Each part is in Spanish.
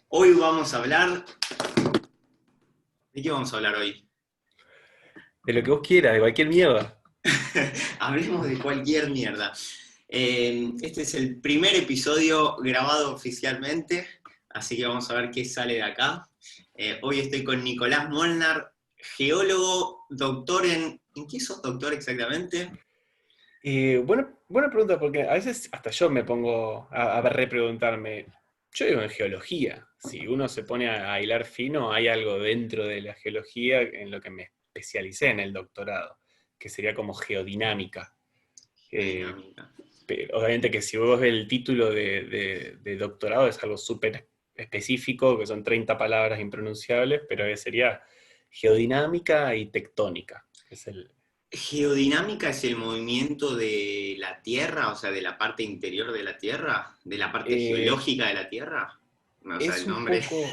Hoy vamos a hablar... ¿De qué vamos a hablar hoy? De lo que vos quieras, de cualquier mierda. Hablemos de cualquier mierda. Este es el primer episodio grabado oficialmente, así que vamos a ver qué sale de acá. Hoy estoy con Nicolás Molnar, geólogo, doctor en... ¿En qué sos doctor exactamente? Buena pregunta, porque a veces hasta yo me pongo a repreguntarme. Yo digo en geología. Si uno se pone a hilar fino, hay algo dentro de la geología en lo que me especialicé en el doctorado, que sería como geodinámica. Eh, Geodinámica. pero obviamente que si vos ves el título de doctorado es algo súper específico, que son 30 palabras impronunciables, pero sería geodinámica y tectónica. Es el, ¿Geodinámica es el movimiento de la Tierra, o sea, de la parte interior de la Tierra? ¿De la parte eh, geológica de la Tierra? O sea, Es el un nombre. poco.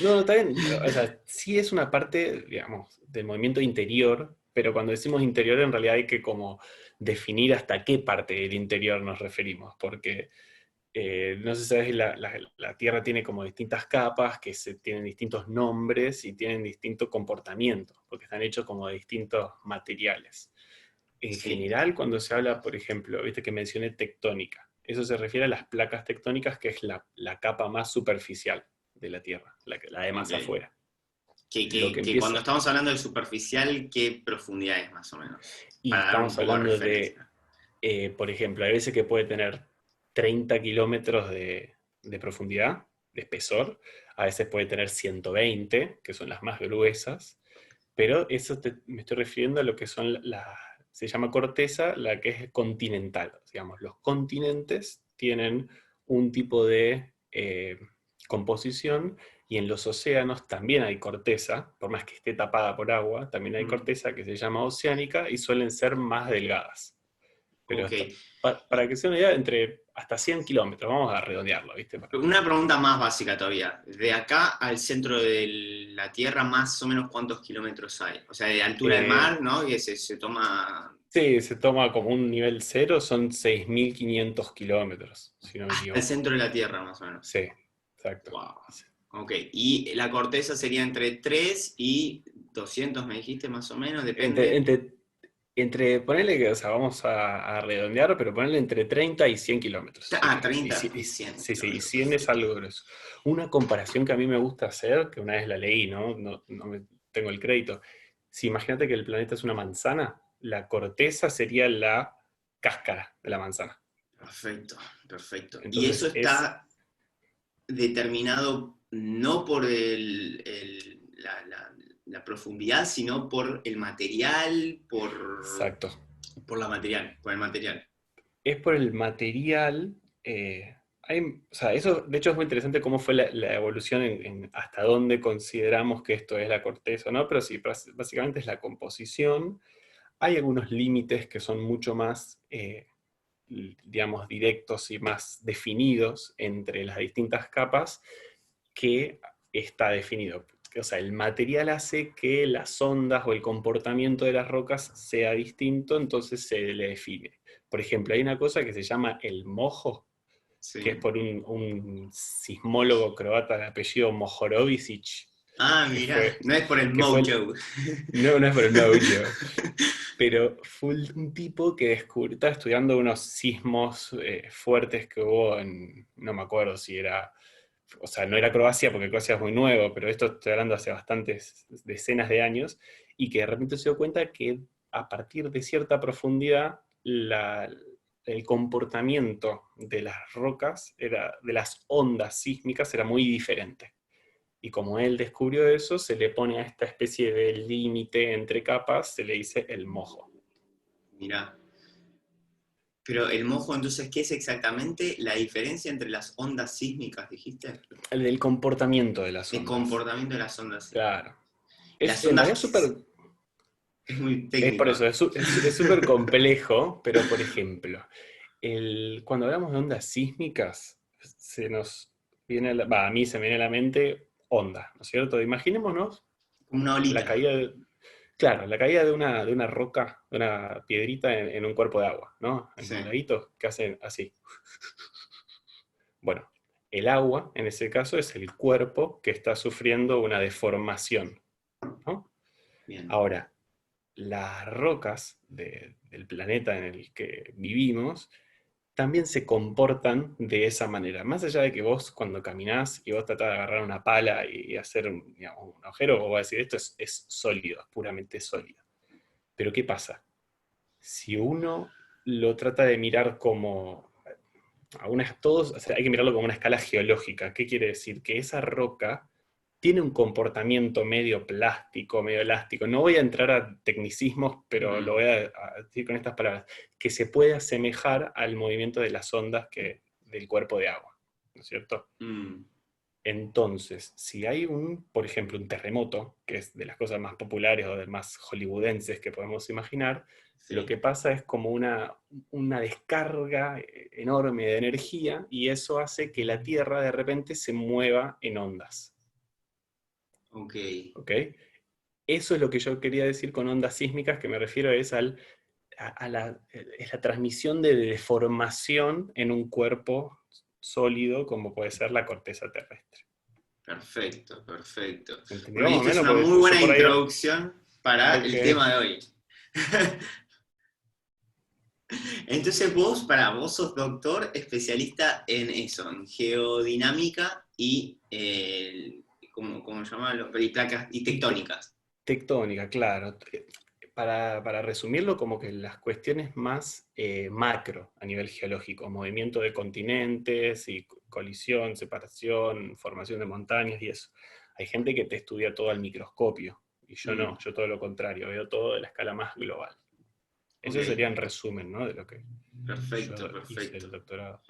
No, no, está bien. O sea, sí es una parte, digamos, del movimiento interior, pero cuando decimos interior, en realidad hay que como definir hasta qué parte del interior nos referimos, porque no sé si sabes, la Tierra tiene como distintas capas tienen distintos nombres y tienen distinto comportamiento, porque están hechos como de distintos materiales. En Sí, general, cuando se habla, por ejemplo, viste que mencioné tectónica, eso se refiere a las placas tectónicas, que es la capa más superficial de la Tierra, la de más ok. afuera. Que, Lo que que cuando empieza, estamos hablando de superficial, ¿qué profundidad es más o menos? y Para dar un estamos poco de hablando de, referencia. por ejemplo, hay veces que puede tener 30 kilómetros de profundidad, de espesor, a veces puede tener 120, que son las más gruesas, pero me estoy refiriendo a lo que son se llama corteza, la que es continental. Digamos, los continentes tienen un tipo de composición y en los océanos también hay corteza, por más que esté tapada por agua, también hay Mm, corteza que se llama oceánica y suelen ser más delgadas. Pero ok. esto, para que sea una idea, entre hasta 100 kilómetros, vamos a redondearlo, ¿viste? Una pregunta más básica todavía. De acá al centro de la Tierra, más o menos cuántos kilómetros hay. O sea, de altura del Eh, mar, ¿no? Que se toma sí, se toma como un nivel cero, son 6.500 kilómetros, si no me hasta el equivoco. centro de la Tierra, más o menos. Sí, exacto. Wow. Ok. Y la corteza sería entre 3 y 200, me dijiste, más o menos, Entre, depende. entre, Ponele que, o sea, vamos a redondear, pero ponele entre 30 y 100 kilómetros, si Ah, querés. 30 y 100 Sí, sí, y kilómetros, 100 es perfecto. algo grueso. Una comparación que a mí me gusta hacer, que una vez la leí, ¿no? Tengo el crédito. Si imagínate que el planeta es una manzana, la corteza sería la cáscara de la manzana. Perfecto, perfecto. Y eso Entonces es, está determinado no por la profundidad, sino por el material, exacto, por la material, por el material. es por el material. O sea, eso de hecho es muy interesante cómo fue la evolución en hasta dónde consideramos que esto es la corteza, ¿no? Pero sí, básicamente es la composición. Hay algunos límites que son mucho más, digamos, directos y más definidos entre las distintas capas que está definido. O sea, el material hace que las ondas o el comportamiento de las rocas sea distinto, entonces se le define. Por ejemplo, hay una cosa que se llama el mojo, que es Sí. por un sismólogo croata de apellido Mohorovicic, Ah, que mira, fue, no es por el que fue mojo. no, no es por el mojo, pero fue un tipo que descubrió, estaba estudiando unos sismos fuertes que hubo no me acuerdo si era, o sea, no era Croacia porque Croacia es muy nuevo, pero esto estoy hablando hace bastantes decenas de años, y que de repente se dio cuenta que a partir de cierta profundidad el comportamiento de las rocas, de las ondas sísmicas, era muy diferente. Y como él descubrió eso, se le pone a esta especie de límite entre capas, se le dice el mojo. Mira. Pero el mojo, entonces, ¿qué es exactamente la diferencia entre las ondas sísmicas, dijiste? El del comportamiento de las El ondas. comportamiento de las ondas sísmicas. Claro. Las En realidad ondas es muy es por técnico. eso, es súper complejo, pero por ejemplo, cuando hablamos de ondas sísmicas, se nos a mí se me viene a la mente onda, ¿no es cierto? Imaginémonos Como una la olita. caída claro, la caída de una roca, de una piedrita en un cuerpo de agua, ¿no? En Sí. un laguito que hacen así. Bueno, El agua, en ese caso, es el cuerpo que está sufriendo una deformación, ¿no? Bien. Ahora, las rocas del planeta en el que vivimos también se comportan de esa manera. Más allá de que vos cuando caminás y vos tratás de agarrar una pala y hacer digamos, un agujero, vos vas a decir, esto es sólido, es puramente sólido. Pero ¿qué pasa? Si uno lo trata de mirar como todos, o sea, hay que mirarlo como una escala geológica. ¿Qué quiere decir? Que esa roca tiene un comportamiento medio plástico, medio elástico. No voy a entrar a tecnicismos, pero lo Mm, voy a decir con estas palabras, que se puede asemejar al movimiento de las ondas del cuerpo de agua, ¿no es cierto? mm, Entonces, si hay por ejemplo, un terremoto, que es de las cosas más populares o de más hollywoodenses que podemos imaginar, lo sí, que pasa es como una descarga enorme de energía y eso hace que la Tierra de repente se mueva en ondas. ok. ¿Ok? Eso es lo que yo quería decir con ondas sísmicas, que me refiero es la transmisión de deformación en un cuerpo sólido como puede ser la corteza terrestre. Perfecto, perfecto. ¿Se entendió Bueno, y más o esto es menos? una Porque muy yo buena por ahí... introducción para Ok. el tema de hoy. Entonces vos sos doctor especialista en eso, en geodinámica y, ¿cómo llamarlo? Y placas y Y tectónicas. tectónica, claro. Para resumirlo, como que las cuestiones más macro a nivel geológico, movimiento de continentes y colisión, separación, formación de montañas y eso. Hay gente que te estudia todo al microscopio, y yo Mm, no, yo todo lo contrario, veo todo de la escala más global. ok, Eso sería en resumen, ¿no? De lo que perfecto, yo hice perfecto. el doctorado.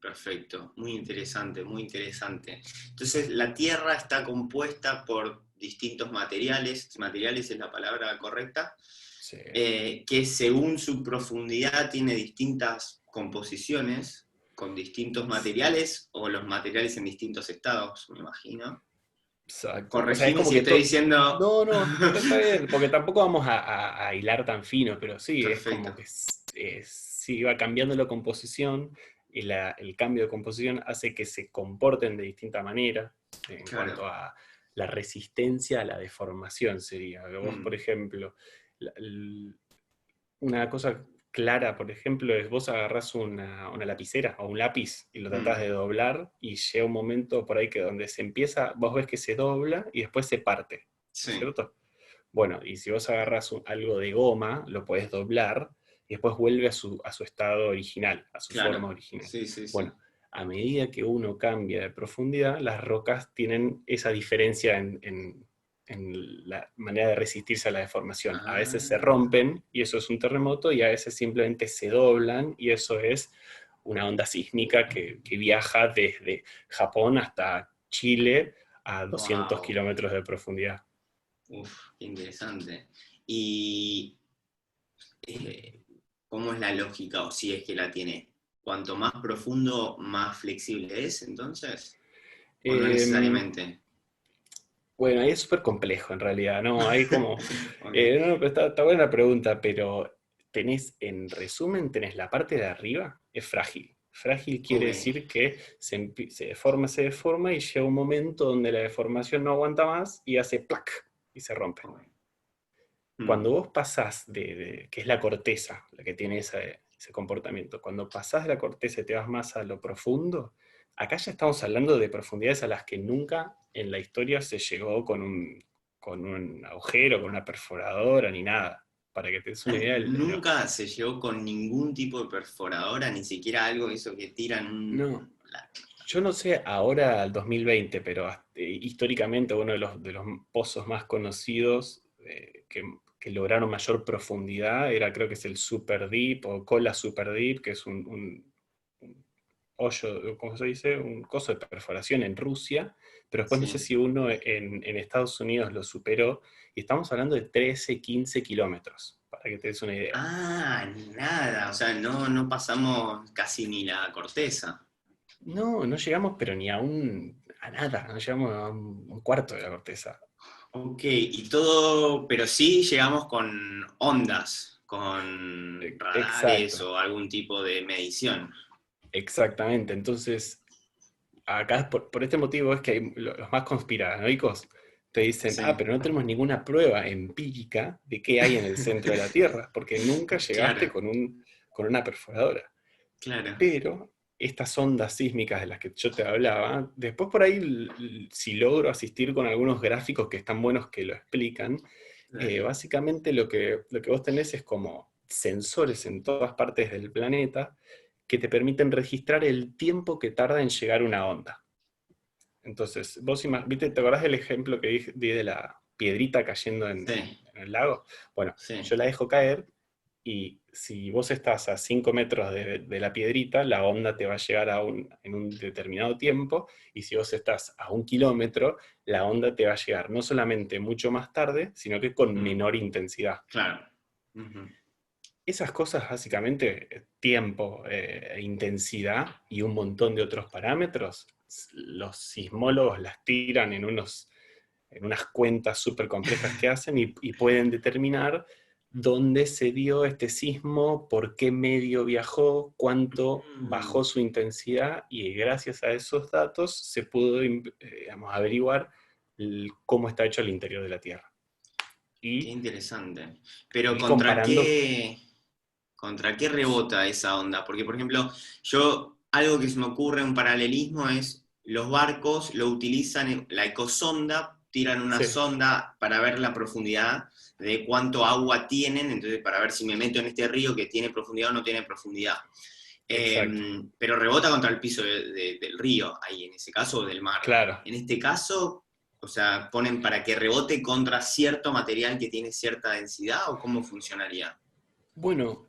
Perfecto, muy interesante, muy interesante. Entonces, la Tierra está compuesta por distintos materiales, materiales es la palabra correcta, Sí. que según su profundidad tiene distintas composiciones con distintos materiales o los materiales en distintos estados, me imagino. Exacto. O sea, es Corregime como si que estoy todo... diciendo... No, no, está bien, porque tampoco vamos a hilar tan fino, pero sí, es Perfecto, como que sí va cambiando la composición y el cambio de composición hace que se comporten de distinta manera en claro. cuanto a la resistencia a la deformación sería. Que vos, por Mm, ejemplo, una cosa clara, por ejemplo, es vos agarrás una lapicera o un lápiz y lo tratás de mm, doblar y llega un momento por ahí que donde se empieza, vos ves que se dobla y después se parte, ¿no es sí, cierto? Bueno, y si vos agarrás algo de goma, lo podés doblar y después vuelve a su estado original, a su forma claro. original. Sí, sí, Bueno, sí. a medida que uno cambia de profundidad, las rocas tienen esa diferencia en la manera de resistirse a la deformación. A veces se Ah, rompen y eso es un terremoto y a veces simplemente se doblan y eso es una onda sísmica que viaja desde Japón hasta Chile a 200 wow. kilómetros de profundidad. Uf, qué interesante. Y eh, ¿cómo es la lógica o si es que la tiene? Cuanto más profundo, más flexible es, entonces, o no Eh, necesariamente. bueno, ahí es súper complejo en realidad, ¿no? Hay como... Ok, no, pero está buena la pregunta, pero en resumen, tenés la parte de arriba, es frágil. Frágil quiere ok, decir que se deforma y llega un momento donde la deformación no aguanta más y hace plac y se rompe. ok. Cuando Mm, vos pasás que es la corteza, la que tiene ese comportamiento, cuando pasás de la corteza y te vas más a lo profundo, acá ya estamos hablando de profundidades a las que nunca en la historia se llegó con un agujero, con una perforadora, ni nada. Para que te des una idea, Nunca se llegó con ningún tipo de perforadora, ni siquiera algo eso que tiran no, yo no sé ahora al 2020, pero históricamente uno de los pozos más conocidos que lograron mayor profundidad era, creo que es el Super Deep o Cola Super Deep, que es un hoyo, ¿cómo se dice? Un coso de perforación en Rusia, pero después no sé Sí. si uno en Estados Unidos lo superó, y estamos hablando de 13, 15 kilómetros, para que te des una idea. Ah, nada, o sea, no pasamos casi ni la corteza. No, no llegamos, pero ni a nada, no llegamos a un cuarto de la corteza. Ok, y todo, pero sí llegamos con ondas, con radares Exacto, o algún tipo de medición. exactamente. Entonces, acá por este motivo es que hay los más conspiranoicos te dicen, Sí, pero no tenemos ninguna prueba empírica de qué hay en el centro de la Tierra, porque nunca llegaste claro, con una perforadora. claro. Pero estas ondas sísmicas de las que yo te hablaba, después por ahí, si logro asistir con algunos gráficos que están buenos que lo explican, Dale. básicamente lo que vos tenés es como sensores en todas partes del planeta que te permiten registrar el tiempo que tarda en llegar una onda. Entonces, ¿viste? ¿Te acordás del ejemplo que di de la piedrita cayendo en, Sí, en el lago? Bueno, sí. yo la dejo caer y si vos estás a 5 metros de la piedrita, la onda te va a llegar en un determinado tiempo, y si vos estás a 1 kilómetro, la onda te va a llegar no solamente mucho más tarde, sino que con Mm, menor intensidad. claro. Ujú. Esas cosas, básicamente, tiempo, intensidad y un montón de otros parámetros, los sismólogos las tiran en unas cuentas súper complejas que hacen y pueden determinar dónde se dio este sismo, por qué medio viajó, cuánto Mm, bajó su intensidad, y gracias a esos datos se pudo, digamos, averiguar cómo está hecho el interior de la Tierra. qué Y interesante. Pero ir comparando, contra qué rebota esa onda? Porque, por ejemplo, yo, algo que se me ocurre, un paralelismo, es los barcos lo utilizan, la ecosonda, tiran una sí, sonda para ver la profundidad de cuánto agua tienen, entonces para ver si me meto en este río que tiene profundidad o no tiene profundidad. exacto, Pero rebota contra el piso del río, ahí en ese caso, o del mar. claro. En este caso, o sea, ponen para que rebote contra cierto material que tiene cierta densidad, ¿o cómo funcionaría? Bueno,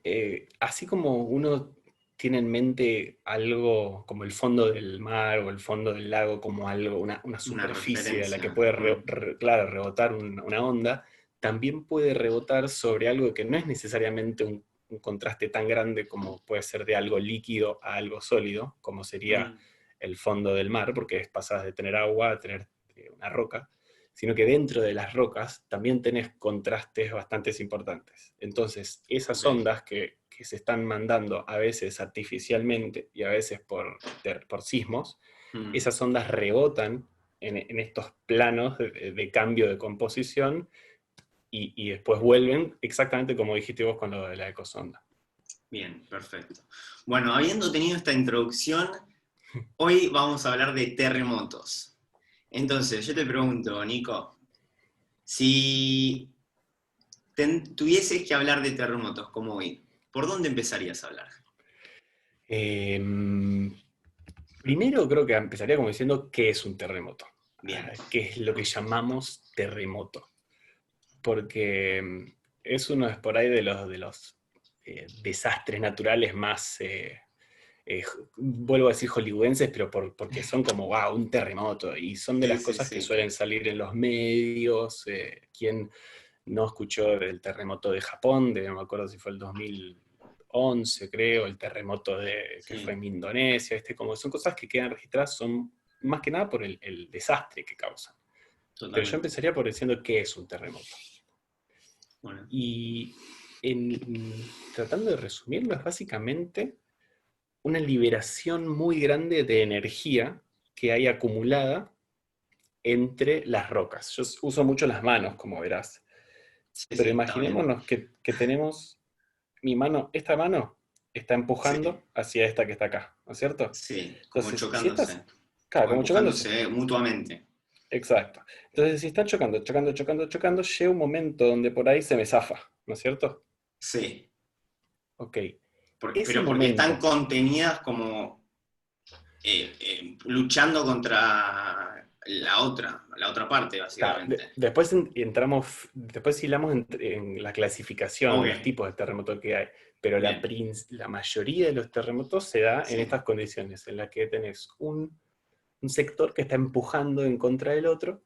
así como uno tiene en mente algo como el fondo del mar o el fondo del lago como algo, una Una superficie a la que referencia. puede, Mm, claro, rebotar una onda, también puede rebotar sobre algo que no es necesariamente un contraste tan grande como puede ser de algo líquido a algo sólido, como sería mm, el fondo del mar, porque es pasar de tener agua a tener una roca, sino que dentro de las rocas también tenés contrastes bastante importantes. Entonces, esas ok. ondas que se están mandando a veces artificialmente y a veces por sismos, Mm, esas ondas rebotan en estos planos de cambio de composición, y después vuelven exactamente como dijiste vos con lo de la ecosonda. bien, perfecto. Bueno, habiendo tenido esta introducción, hoy vamos a hablar de terremotos. Entonces, yo te pregunto, Nico, si tuvieses que hablar de terremotos como hoy, ¿por dónde empezarías a hablar? Em, Primero creo que empezaría como diciendo qué es un terremoto, Bien. qué es lo que llamamos terremoto, porque es uno por ahí de los desastres naturales más, vuelvo a decir hollywoodenses, pero porque son como, wow, un terremoto, y son de Sí, las sí, cosas que sí. suelen salir en los medios. ¿Quién no escuchó del terremoto de Japón? No me acuerdo si fue el 2011, creo, el terremoto que fue Sí, en Indonesia, como son cosas que quedan registradas, son más que nada por el desastre que causan. Pero yo totalmente. empezaría por diciendo qué es un terremoto. Bueno, Y tratando de resumirlo, es básicamente una liberación muy grande de energía que hay acumulada entre las rocas. Yo uso mucho las manos, como verás, sí, pero sí, está bien. imaginémonos que tenemos esta mano está Sí, empujando hacia esta que está acá, ¿no es cierto? sí, como Entonces, si chocándose, estas, claro, o como chocándose, empujándose mutuamente. exacto. Entonces, si están chocando, chocando, chocando, chocando, llega un momento donde por ahí se me zafa, ¿no es cierto? Sí, Ok. Ese pero porque están momento, contenidas como luchando contra la otra parte, claro, básicamente. después después hilamos en la clasificación, Ok, los tipos de terremoto que hay, pero bien, la mayoría de los terremotos se da en sí, estas condiciones, en las que tenés un sector que está empujando en contra del otro.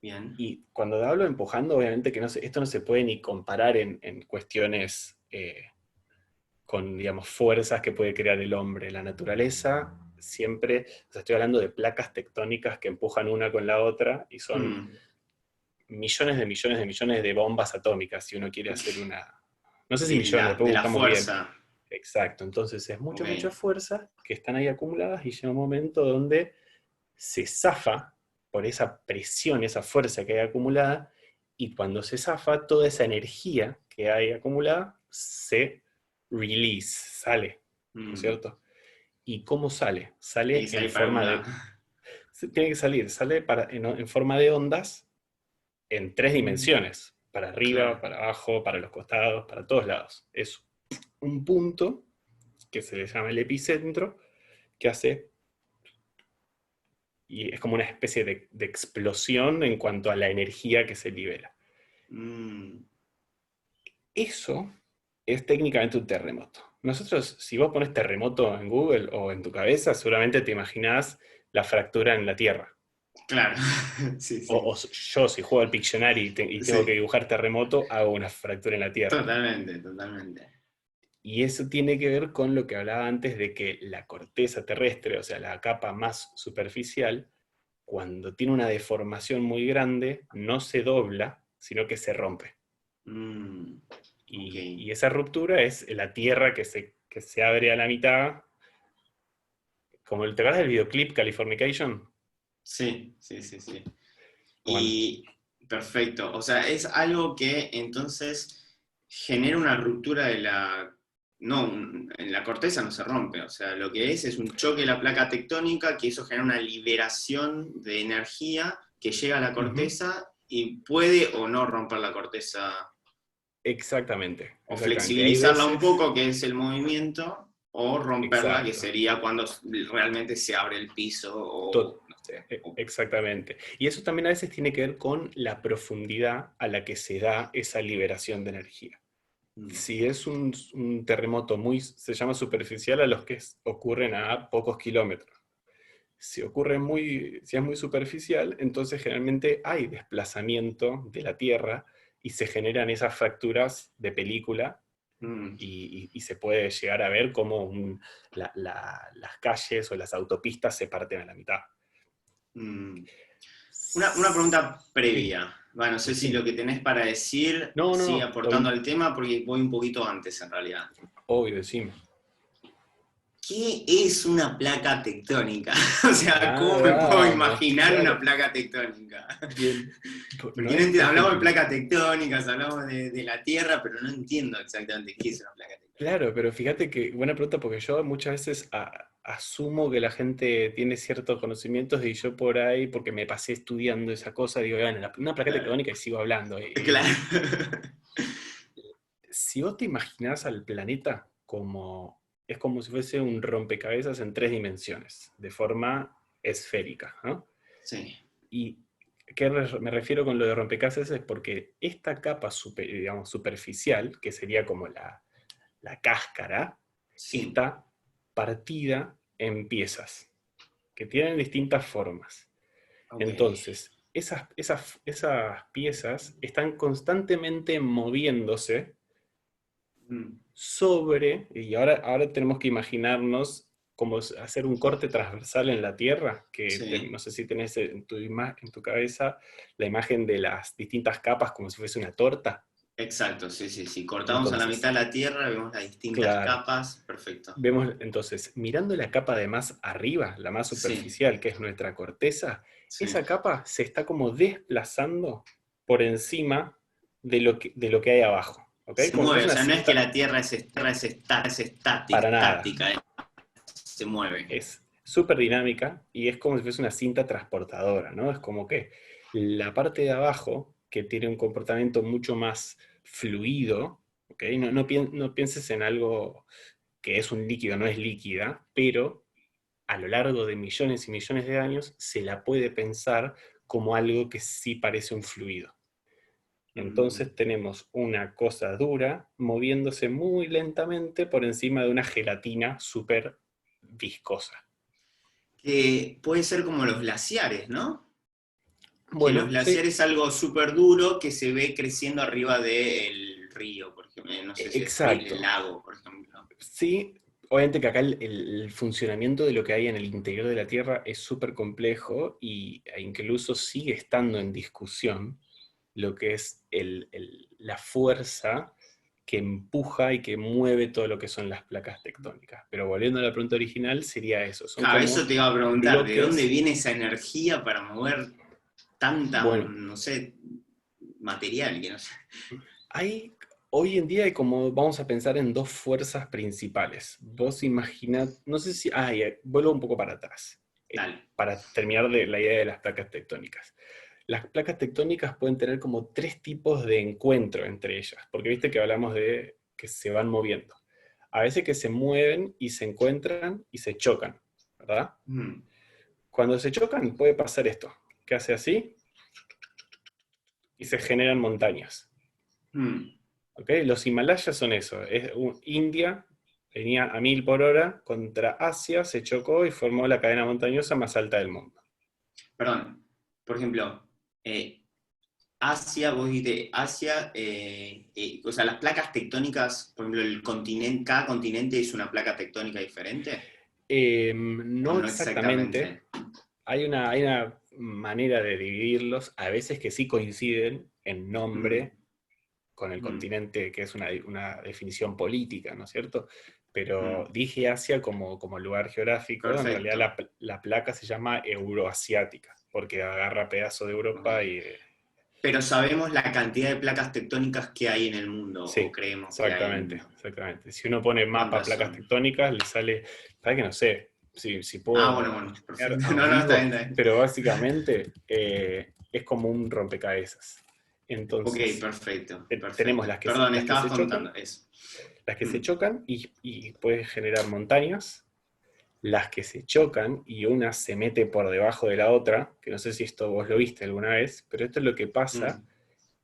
bien. Y cuando hablo de empujando, obviamente que esto no se puede ni comparar en cuestiones con, digamos, fuerzas que puede crear el hombre. La naturaleza siempre, o sea, estoy hablando de placas tectónicas que empujan una con la otra, y son Mm. millones de millones de millones de bombas atómicas, si uno quiere hacer una... No sé si millones, De después la buscamos bien. fuerza. Exacto, entonces es mucha, Ok, mucha fuerza que están ahí acumuladas, y llega un momento donde se zafa por esa presión, esa fuerza que hay acumulada, y cuando se zafa, toda esa energía que hay acumulada se release, sale, ¿no es Mm. cierto? ¿Y cómo sale? Tiene Sale que en salir para algún forma lado. de... Tiene que salir, sale en forma de ondas en 3 dimensiones, para arriba, Claro. para abajo, para los costados, para todos lados. Es un punto que se le llama el epicentro, que hace, y es como una especie de explosión en cuanto a la energía que se libera. Mm. Eso es técnicamente un terremoto. Nosotros, si vos pones terremoto en Google o en tu cabeza, seguramente te imaginás la fractura en la Tierra. Claro. Sí, sí. O yo, si juego al Pictionary y tengo que Sí. dibujar terremoto, hago una fractura en la Tierra. Totalmente, totalmente. Y eso tiene que ver con lo que hablaba antes de que la corteza terrestre, o sea, la capa más superficial, cuando tiene una deformación muy grande, no se dobla, sino que se rompe. Mm. Ok. Y esa ruptura es la Tierra que se abre a la mitad, como ¿te acuerdas del videoclip Californication? Sí, sí, sí, sí. Bueno, Y perfecto. O sea, es algo que entonces genera una ruptura de la... No, en la corteza no se rompe. O sea, lo que es un choque de la placa tectónica, que eso genera una liberación de energía que llega a la ujú, corteza y puede o no romper la corteza, exactamente, o exactamente. Hay flexibilizarla un veces, poco, que es el movimiento, o romperla, que exacto. sería cuando realmente se abre el piso o... no sé, Exactamente. Y eso también a veces tiene que ver con la profundidad a la que se da esa liberación de energía. mm, Si es un terremoto se llama superficial a los que ocurren a pocos kilómetros. Si es muy superficial, entonces generalmente hay desplazamiento de la Tierra y se generan esas fracturas de película mm, y se puede llegar a ver cómo las calles o las autopistas se parten a la mitad. mm. Una pregunta Sí, previa. Bueno, no sé si lo decime. que tenés para decir No, no, sigue no, aportando al tema, porque voy un poquito antes en realidad. obvio, decime. ¿Qué es una placa tectónica? O sea, Ah, ¿cómo me puedo vamos, imaginar una claro. placa tectónica? Bien. No Porque no es, entiendo, es hablamos de complicado. placas tectónicas, hablamos de la Tierra, pero no entiendo exactamente qué es una placa tectónica. Claro, pero fíjate que, buena pregunta, porque yo muchas veces asumo que la gente tiene ciertos conocimientos y yo por ahí, porque me pasé estudiando esa cosa, digo, bueno, una placa Claro. tectónica y sigo hablando. Claro. Si vos te imaginás al planeta como, es como si fuese un rompecabezas en 3 dimensiones, de forma esférica, ¿no? Sí. ¿Y qué me refiero con lo de rompecabezas? Es porque esta capa digamos, superficial, que sería como la cáscara, Sí. está partida en piezas, que tienen distintas formas. Ok. Entonces, esas piezas están constantemente moviéndose Mm, y ahora tenemos que imaginarnos como hacer un corte transversal en la Tierra, que sí. no sé si tenés en tu cabeza la imagen de las distintas capas como si fuese una torta. Exacto, sí, sí, sí. Cortamos a la mitad Entonces, la Tierra, vemos las distintas claro, capas. Perfecto. vemos entonces, mirando la capa de más arriba, la más Sí, superficial, que es nuestra corteza, sí. esa capa se está como desplazando por encima de lo que hay abajo, ¿ok? Se Como si mueve, fuese o una sea, no es que cinta la Tierra es estática, para nada. estática, se mueve. Es súper dinámica y es como si fuese una cinta transportadora, ¿no? Es como que la parte de abajo, que tiene un comportamiento mucho más fluido, ¿ok? No pienses en algo que es un líquido, no es líquida, pero a lo largo de millones y millones de años se la puede pensar como algo que sí parece un fluido. Mm. Entonces tenemos una cosa dura moviéndose muy lentamente por encima de una gelatina súper viscosa. Que puede ser como los glaciares, ¿no? Que los Bueno, sí, glaciares es algo súper duro que se ve creciendo arriba del río, por ejemplo. No sé si es río, el exacto. lago, por ejemplo. Sí, obviamente que acá el funcionamiento de lo que hay en el interior de la Tierra es súper complejo e incluso sigue estando en discusión lo que es la fuerza que empuja y que mueve todo lo que son las placas tectónicas. Pero volviendo a la pregunta original, sería eso. Son Claro, como eso te iba a preguntar, ¿de dónde bloques. viene esa energía para mover tanta, Bueno, no sé, material que no sé? hoy en día hay como, vamos a pensar en dos fuerzas principales. Vos imaginad, no sé si, vuelvo un poco para atrás, Dale. para terminar de la idea de las placas tectónicas. Las placas tectónicas pueden tener como tres tipos de encuentro entre ellas, porque viste que hablamos de que se van moviendo. A veces que se mueven y se encuentran y se chocan, ¿verdad? Mm, Cuando se chocan puede pasar esto, que hace así y se generan montañas. mm. ¿Ok? Los Himalayas son eso. India venía a 1000 por hora contra Asia, se chocó y formó la cadena montañosa más alta del mundo. Perdón, por ejemplo, eh, Asia, vos dijiste Asia, o sea, las placas tectónicas, por ejemplo, el continente, cada continente es una placa tectónica diferente, o No no exactamente. exactamente. Hay una manera de dividirlos, a veces que sí coinciden en Mm, nombre con el mm, continente, que es una definición política, ¿no es cierto? Pero mm. dije Asia como lugar geográfico, en realidad Perfecto. la placa se llama euroasiática, porque agarra pedazo de Ok. Europa y... Pero sabemos la cantidad de placas tectónicas que hay en el mundo, o Sí, creemos que hay en el exactamente, mundo. exactamente. Si uno pone mapa ¿Cuántas placas son? tectónicas, le sale, para que no sé, si Ah, puedo bueno, bueno, enseñar perfecto. a No, no, está vivo, bien, está bien. pero básicamente es como un rompecabezas. Ok, Entonces, perfecto, tenemos perfecto. Perdón, las que estabas se chocan, comentando eso. las que se Mm, chocan y pueden generar montañas, las que se chocan y una se mete por debajo de la otra, que no sé si esto vos lo viste alguna vez, pero esto es lo que pasa mm,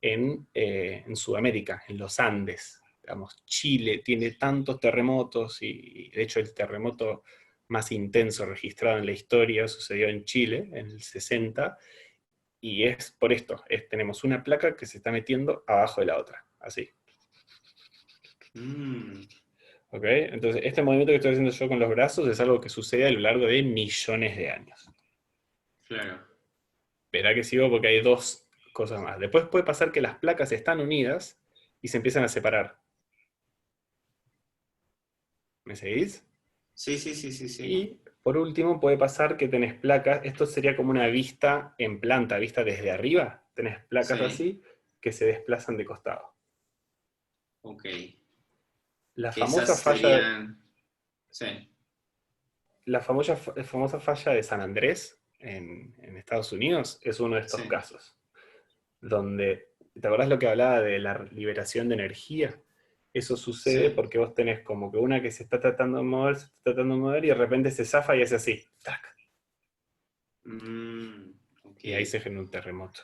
en Sudamérica, en los Andes. Digamos, Chile tiene tantos terremotos y de hecho el terremoto más intenso registrado en la historia sucedió en Chile en el 60 y es por esto, tenemos una placa que se está metiendo abajo de la otra, así. mm, ¿Ok? Entonces, este movimiento que estoy haciendo yo con los brazos es algo que sucede a lo largo de millones de años. claro. Verá que sigo porque hay dos cosas más. Después puede pasar que las placas están unidas y se empiezan a separar. ¿Me seguís? Sí, sí, sí, sí, sí. Y por último puede pasar que tenés placas, esto sería como una vista en planta, vista desde arriba, tenés placas Sí, así que se desplazan de costado. ok. La Que famosa esas falla, serían. Sí, famosa falla de San Andrés en Estados Unidos es uno de estos sí, casos, donde, ¿te acordás lo que hablaba de la liberación de energía? Eso sucede sí. porque vos tenés como que una que se está tratando de mover, se está tratando de mover y de repente se zafa y hace así, tac, Mm, ok. y ahí se genera un terremoto.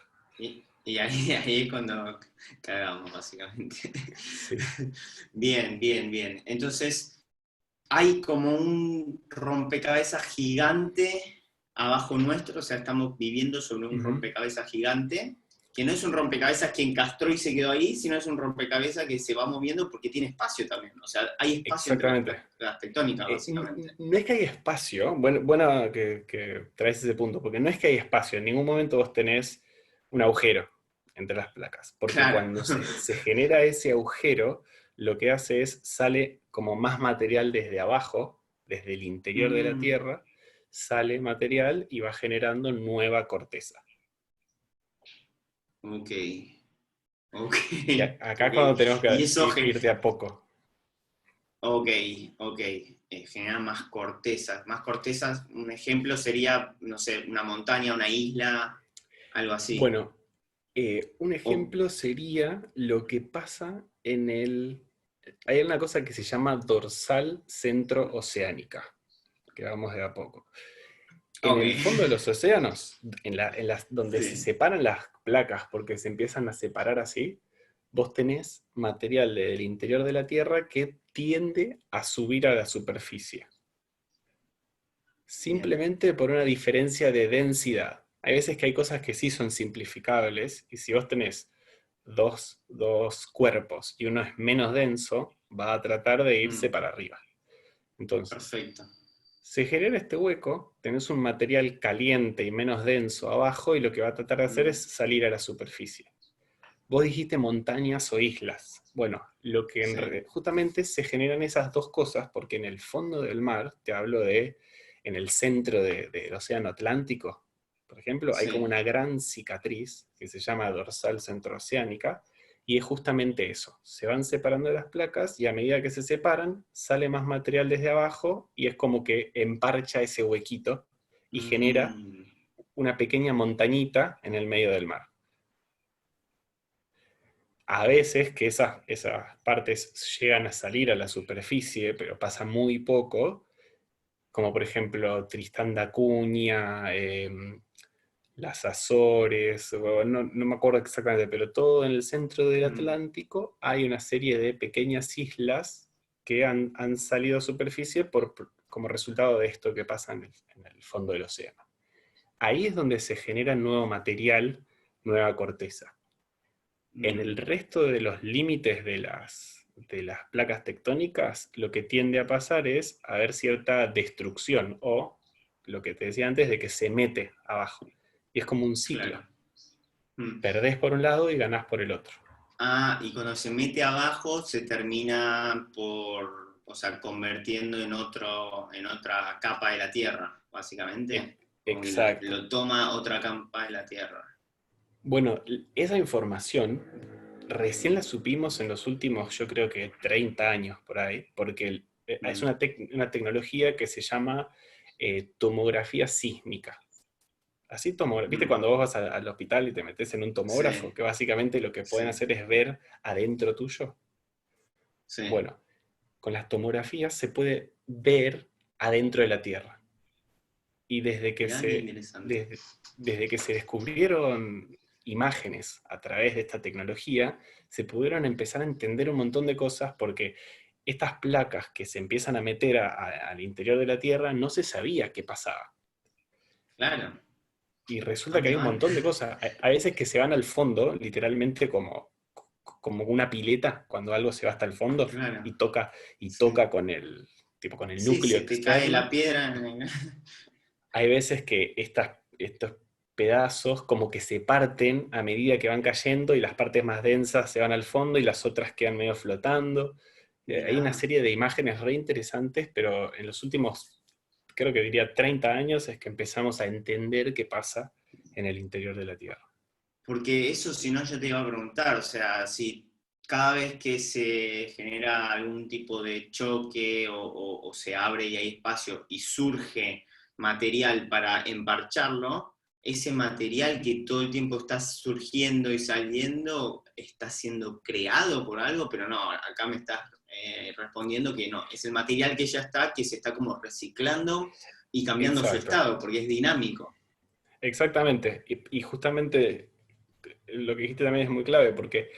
Y ahí, ahí es cuando cagamos, básicamente. Sí. Bien, bien, bien. Entonces, hay como un rompecabezas gigante abajo nuestro, o sea, estamos viviendo sobre un Ujú. rompecabezas gigante, que no es un rompecabezas que encastró y se quedó ahí, sino es un rompecabezas que se va moviendo porque tiene espacio también. O sea, hay espacio entre Exactamente. las tectónicas, básicamente. No es que hay espacio, buena que traes ese punto, porque no es que hay espacio, en ningún momento vos tenés un agujero entre las placas, porque Claro. cuando se genera ese agujero, lo que hace es sale como más material desde abajo, desde el interior de la Mm, Tierra, sale material y va generando nueva corteza. ok, ok, Y acá ok. es cuando tenemos Y que eso, irte a poco. ok, ok. Genera más cortezas. Más cortezas, un ejemplo sería, no sé, una montaña, una isla, algo así. Bueno, un O- ejemplo sería lo que pasa en el... Hay una cosa que se llama dorsal centro-oceánica, que vamos de a poco. En ok, el fondo de los océanos, donde se sí. separan las placas porque se empiezan a separar así, vos tenés material del interior de la Tierra que tiende a subir a la superficie, Bien. simplemente por una diferencia de densidad. Hay veces que hay cosas que sí son simplificables, y si vos tenés dos cuerpos y uno es menos denso, va a tratar de irse Mm, para arriba. Entonces, perfecto. se genera este hueco, tenés un material caliente y menos denso abajo, y lo que va a tratar de hacer Mm, es salir a la superficie. Vos dijiste montañas o islas. Bueno, lo que Sí, justamente se generan esas dos cosas, porque en el fondo del mar, te hablo de, en el centro del océano Atlántico, por ejemplo, hay como sí. una gran cicatriz que se llama dorsal centrooceánica, y es justamente eso. Se van separando las placas y a medida que se separan, sale más material desde abajo y es como que emparcha ese huequito y genera Mm, una pequeña montañita en el medio del mar. A veces que esas partes llegan a salir a la superficie, pero pasa muy poco, como por ejemplo Tristán da Cunha, las Azores, no me acuerdo exactamente, pero todo en el centro del mm, Atlántico hay una serie de pequeñas islas que han salido a superficie como resultado de esto que pasa en el fondo del océano. Ahí es donde se genera nuevo material, nueva corteza. En el mm. resto de los límites de las placas tectónicas, lo que tiende a pasar es haber cierta destrucción o lo que te decía antes de que se mete abajo. Y es como un Claro. ciclo. Mm. Perdés por un lado y ganás por el otro. Ah, y cuando se mete abajo se termina por, o sea, convirtiendo en otra capa de la Tierra, E- básicamente. Como que Exacto. lo toma otra capa de la Tierra. Bueno, esa información recién la supimos en los últimos, yo creo que 30 años por ahí, porque es Mm, una tecnología que se llama tomografía sísmica. Así ¿viste mm. cuando vos vas al hospital y te metes en un tomógrafo? Sí, Que básicamente lo que pueden sí, hacer es ver adentro tuyo. sí. Bueno, con las tomografías se puede ver adentro de la Tierra. Y Mirá qué interesante. desde que se descubrieron imágenes a través de esta tecnología, se pudieron empezar a entender un montón de cosas porque estas placas que se empiezan a meter al interior de la Tierra no se sabía qué pasaba. Claro. Y ¿A resulta que dónde hay un van? montón de cosas. Hay veces que se van al fondo, literalmente como una pileta, cuando algo se va hasta el fondo Claro. y Sí. toca con el Sí, núcleo se te cae la externo. piedra. Hay veces que estos pedazos como que se parten a medida que van cayendo y las partes más densas se van al fondo y las otras quedan medio flotando. Hay una Mirá. serie de imágenes re interesantes, pero en los últimos, creo que diría 30 años, es que empezamos a entender qué pasa en el interior de la Tierra. Porque eso, si no, yo te iba a preguntar, o sea, si cada vez que se genera algún tipo de choque o se abre y hay espacio y surge material para emparcharlo, ese material que todo el tiempo está surgiendo y saliendo está siendo creado por algo, pero no, acá me estás respondiendo que no, es el material que ya está, que se está como reciclando y cambiando su Exacto, estado, porque es dinámico. exactamente. Y justamente lo que dijiste también es muy clave, porque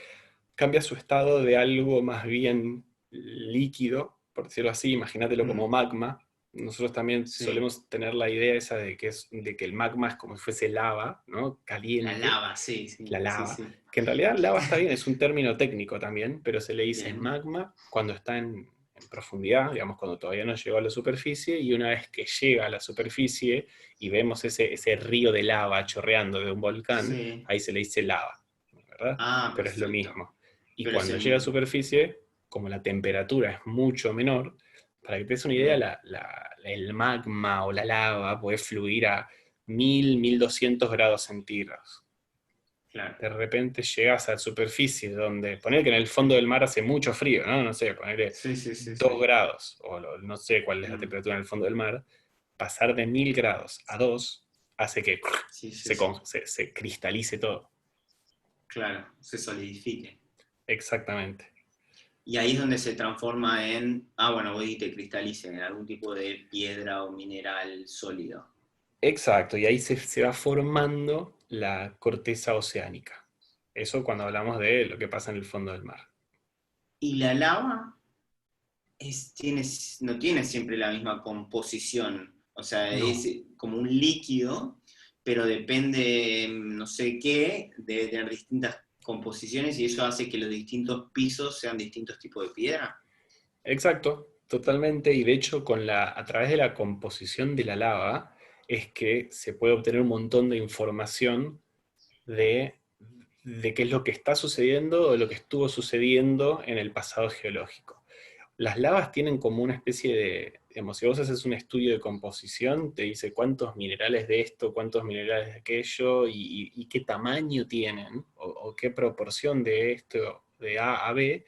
cambia su estado de algo más bien líquido, por decirlo así, imagínatelo como Mm, magma. Nosotros también sí. solemos tener la idea esa de que el magma es como si fuese lava, ¿no? La Caliente, lava, sí, la sí, sí, lava. sí. Que en realidad lava está bien, es un término técnico también, pero se le dice Bien. magma cuando está en profundidad, digamos, cuando todavía no llegó a la superficie, y una vez que llega a la superficie y vemos ese río de lava chorreando de un volcán, Sí. ahí se le dice lava, ¿verdad? Ah, Pero es lo perfecto. mismo. Y Pero es cuando el llega a mismo. superficie, como la temperatura es mucho menor, para que te des una idea, Mm, el magma o la lava puede fluir a 1000, 1200 grados centígrados. claro. De repente llegas a la superficie donde, poner que en el fondo del mar hace mucho frío, ¿no? No sé, ponerle Sí, sí, sí, 2 sí. grados, o no sé cuál es la Mm, temperatura en el fondo del mar, pasar de 1000 grados a 2 hace que sí, sí, se, sí. se cristalice todo. Claro, se solidifique. Exactamente. Y ahí es donde se transforma en, bueno, vos dijiste cristalice, en algún tipo de piedra o mineral sólido. Exacto, y ahí se va formando la corteza oceánica. Eso cuando hablamos de lo que pasa en el fondo del mar. Y la lava no tiene siempre la misma composición. O sea, es No. como un líquido, pero depende, no sé qué, debe tener distintas composiciones y eso hace que los distintos pisos sean distintos tipos de piedra. Exacto, totalmente. Y de hecho, a través de la composición de la lava, es que se puede obtener un montón de información de de qué es lo que está sucediendo o lo que estuvo sucediendo en el pasado geológico. Las lavas tienen como una especie de, digamos, si vos haces un estudio de composición, te dice cuántos minerales de esto, cuántos minerales de aquello, y qué tamaño tienen, o qué proporción de esto, de A a B,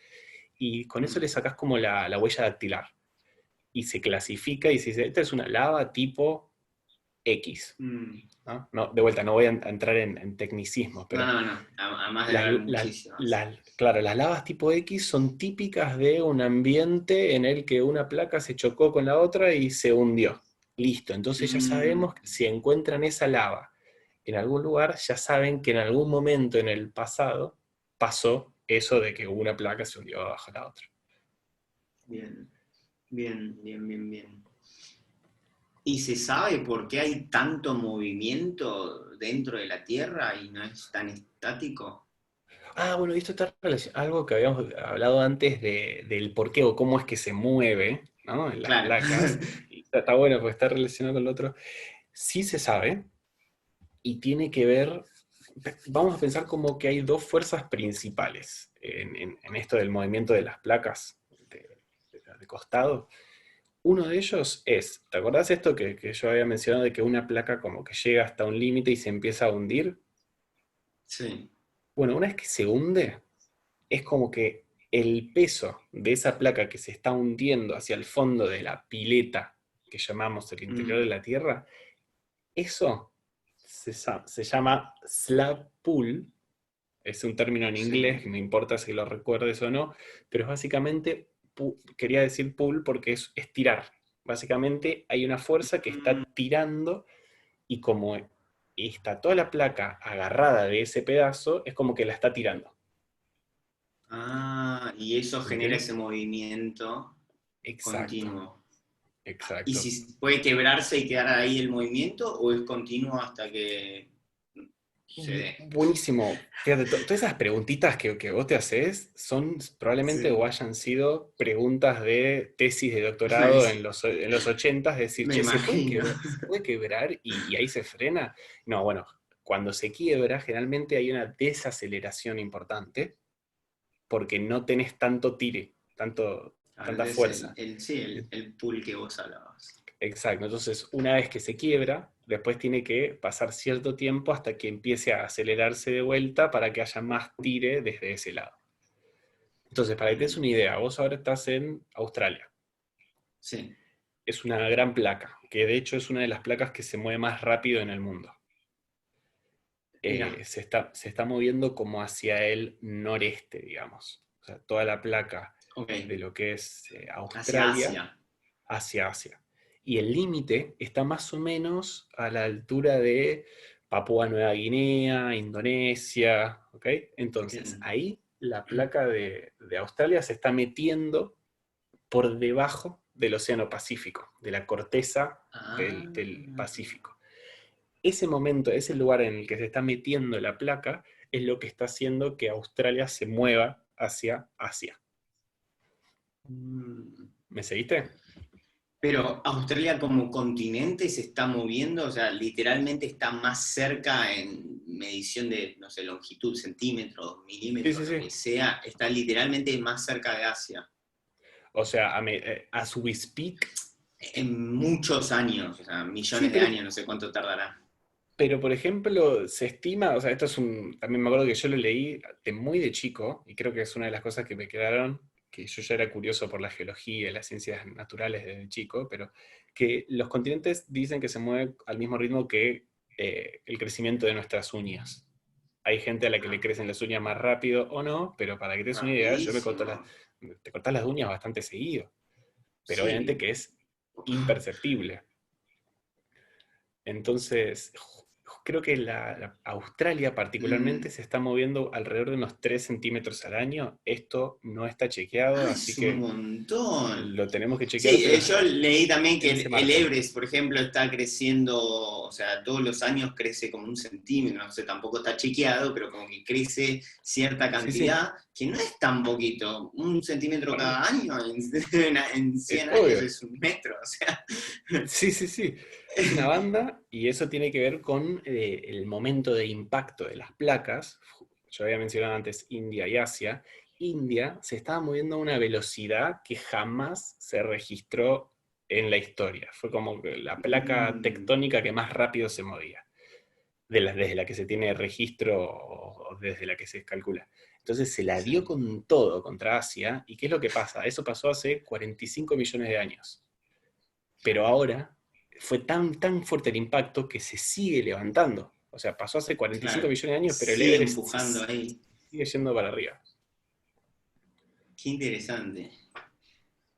y con eso le sacás como la huella dactilar. Y se clasifica y se dice, esta es una lava tipo X. Mm. ¿No? No, de vuelta, no voy a entrar en tecnicismos, No, pero no, no. Además de haber muchísimas. claro, las lavas tipo X son típicas de un ambiente en el que una placa se chocó con la otra y se hundió. Listo, entonces ya Mm. sabemos que si encuentran esa lava en algún lugar, ya saben que en algún momento en el pasado pasó eso de que una placa se hundió bajo la otra. Bien, bien, bien, bien, bien. ¿Y se sabe por qué hay tanto movimiento dentro de la Tierra y no es tan estático? Ah, bueno, y esto está relacionado, algo que habíamos hablado antes del por qué o cómo es que se mueve, ¿no? En las Claro. placas. Y está bueno porque está relacionado con lo otro. Sí se sabe, y tiene que ver, vamos a pensar como que hay dos fuerzas principales en esto del movimiento de las placas de costado. Uno de ellos es, ¿te acordás esto que yo había mencionado de que una placa como que llega hasta un límite y se empieza a hundir? Sí. Bueno, una vez que se hunde, es como que el peso de esa placa que se está hundiendo hacia el fondo de la pileta que llamamos el interior de Mm. la Tierra, eso se llama slab pull. Es un término en inglés, Sí. que no importa si lo recuerdes o no, pero es básicamente, quería decir pull porque es tirar. Básicamente hay una fuerza que está Mm. tirando, y como está toda la placa agarrada de ese pedazo, es como que la está tirando. Ah, y eso ¿Se genera entiende? ese movimiento Exacto, continuo. ¿Y exacto. si puede quebrarse y quedar ahí el movimiento o es continuo hasta que se dé? Buenísimo. Fíjate, todas esas preguntitas que vos te haces son probablemente o Sí. hayan sido preguntas de tesis de doctorado en los 80, es decir, Me che, imagino. se puede quebrar y ahí se frena? No, bueno, cuando se quiebra generalmente hay una desaceleración importante porque no tenés tanto tire, Claro, tanta ese es fuerza. sí, el pool que vos hablabas. Exacto, entonces una vez que se quiebra, después tiene que pasar cierto tiempo hasta que empiece a acelerarse de vuelta para que haya más tire desde ese lado. Entonces, para que te des Mm. una idea, vos ahora estás en Australia. Sí, Es una gran placa, que de hecho es una de las placas que se mueve más rápido en el mundo. mira, Se está moviendo como hacia el noreste, digamos. O sea, toda la placa ok, de lo que es hacia Australia Asia. hacia Asia. Y el límite está más o menos a la altura de Papúa Nueva Guinea, Indonesia, ¿ok? Entonces, Bien. ahí la placa de Australia se está metiendo por debajo del Océano Pacífico, de la corteza Ah, del Pacífico. Ese momento, ese lugar en el que se está metiendo la placa, es lo que está haciendo que Australia se mueva hacia Asia. mm. ¿Me seguiste? Pero Australia como continente se está moviendo, o sea, literalmente está más cerca en medición de, no sé, longitud, centímetros, Sí, sí, milímetros, lo sí. que sea, está literalmente más cerca de Asia. O sea, as we speak. En muchos años, o sea, Sí, millones de años, no sé cuánto tardará. pero por ejemplo, se estima, o sea, esto es un, también me acuerdo que yo lo leí de muy de chico, y creo que es una de las cosas que me quedaron, que yo ya era curioso por la geología y las ciencias naturales desde chico, pero que los continentes dicen que se mueven al mismo ritmo que el crecimiento de nuestras uñas. Hay gente a la que le Ah, crecen las uñas más rápido o no, pero para que te des una idea, yo me corto rapidísimo. te cortas las uñas bastante seguido, pero obviamente Sí. que es imperceptible. Entonces, creo que Australia particularmente Mm. se está moviendo alrededor de unos 3 centímetros al año. Esto no está chequeado, Ah, así es un que montón. lo tenemos que chequear, Sí, pero yo leí también que en ese el margen. Everest, por ejemplo, está creciendo, o sea, todos los años crece como un centímetro, no sé, tampoco está chequeado, pero como que crece cierta Sí, sí, cantidad, que no es tan poquito, un centímetro para nada. cada año, en 100 años Obvio. es un metro, o sea. Sí, sí, sí. Es una banda y eso tiene que ver con el momento de impacto de las placas. yo había mencionado antes India y Asia, India se estaba moviendo a una velocidad que jamás se registró en la historia. Fue como que la placa Mm, tectónica que más rápido se movía, desde la que se tiene registro o desde la que se calcula. Entonces se la dio sí, con todo contra Asia, ¿y qué es lo que pasa? Eso pasó hace 45 millones de años. Pero ahora fue tan fuerte el impacto que se sigue levantando. O sea, pasó hace 45 claro. millones de años, pero el Sigue Everest empujando ahí. sigue yendo para arriba. Qué interesante.